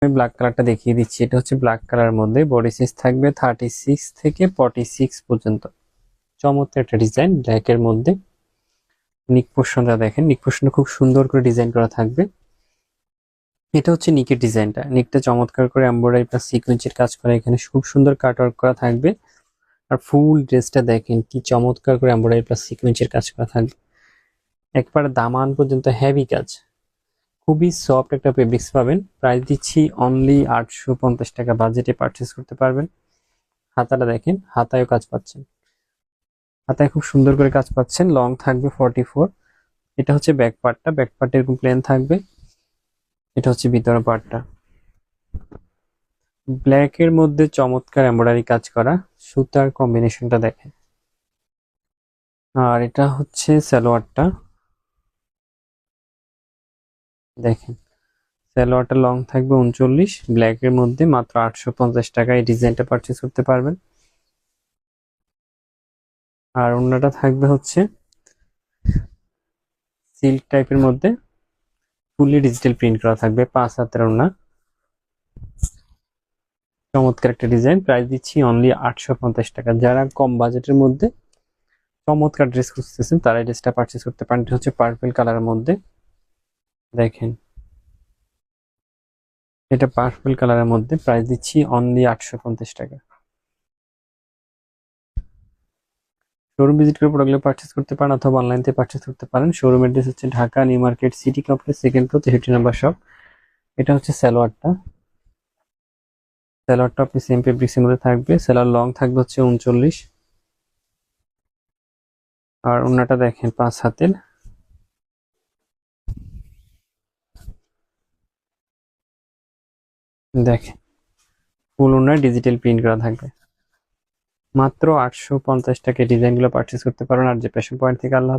আমি ব্ল্যাক কালারটা দেখিয়ে দিচ্ছি। এটা হচ্ছে ব্ল্যাক কালারের মধ্যে বডি সাইজ থাকবে 36 থেকে 46 পর্যন্ত। চমৎকার একটা ডিজাইন ব্ল্যাকের মধ্যে। নিক পোর্শনটা দেখেন, নিক পোর্শনটা খুব সুন্দর করে ডিজাইন করা থাকবে। এটা হচ্ছে নিকের ডিজাইনটা। নিকটা চমৎকার করে এমব্রয়ডারি প্লাস সিকোয়েন্সের কাজ করা, এখানে খুব সুন্দর কাটওয়ার্ক করা থাকবে। আর ফুল ড্রেসটা দেখেন কি চমৎকার করে এমব্রয়ডারি প্লাস সিকোয়েন্সের কাজ করা থাকবে, একবারে দামান পর্যন্ত হেভি কাজ। খুবই সফট একটা ফেব্রিক্স পাবেন। প্রাইস দিচ্ছি অনলি 850 টাকা, বাজেটে পারচেস করতে পারবেন। হাতাটা দেখেন, হাতায়ও কাজ পাচ্ছেন, হাতায় খুব সুন্দর করে কাজ পাচ্ছেন। লং থাকবে 44। এটা হচ্ছে ব্যাক পার্টটা, ব্যাক পার্ট এরকম প্লেন থাকবে। এটা হচ্ছে ভিতরের পার্টটা, ব্ল্যাক এর মধ্যে চমৎকার এমব্রয়ডারি কাজ করা, সুতার কম্বিনেশনটা দেখেন। আর এটা হচ্ছে সালোয়ারটা দেখেন, সালোয়ারটা লং থাকবে 39, ব্ল্যাক এর মধ্যে মাত্র 850 টাকা এই ডিজাইনটা পারচেস করতে পারবেন। আর ওড়নাটা থাকবে হচ্ছে সিল্ক টাইপের মধ্যে, ফুলি ডিজিটাল প্রিন্ট করা থাকবে, 5 হাতের ওড়না। চমৎকার একটা ডিজাইন। প্রাইস দিচ্ছি অনলি 850 টাকা। যারা কম বাজেটের মধ্যে চমৎকার ড্রেস খুঁজতেছেন তারা এই ড্রেসটা পারচেস করতে পারেন। এটা হচ্ছে পার্পল কালারের মধ্যে দেখেন, এটা পার্পল কালারের মধ্যে। প্রাইস দিচ্ছি অনলি 850 টাকা। শোরুম ভিজিট করে প্রোডাক্টগুলো পারচেস করতে পারেন অথবা অনলাইন থেকে পারচেস করতে পারেন। শোরুম অ্যাড্রেস হচ্ছে Dhaka new market city complex, second floor, 63 number shop. এটা হচ্ছে সালোয়ারটা, সালোয়ারটা আপনি সেম ফেব্রিক্সের মধ্যে থাকবে। সালোয়ার লং থাকবে হচ্ছে 39। আর ওড়নাটা দেখেন 5 হাতের, দেখেন ফুল ওড়নায় ডিজিটাল প্রিন্ট করা থাকবে। মাত্র 850 টাকা ডিজাইনগুলো পারচেস করতে পারেন। আর যে প্যাশন পয়েন্ট থেকে আল্লাহ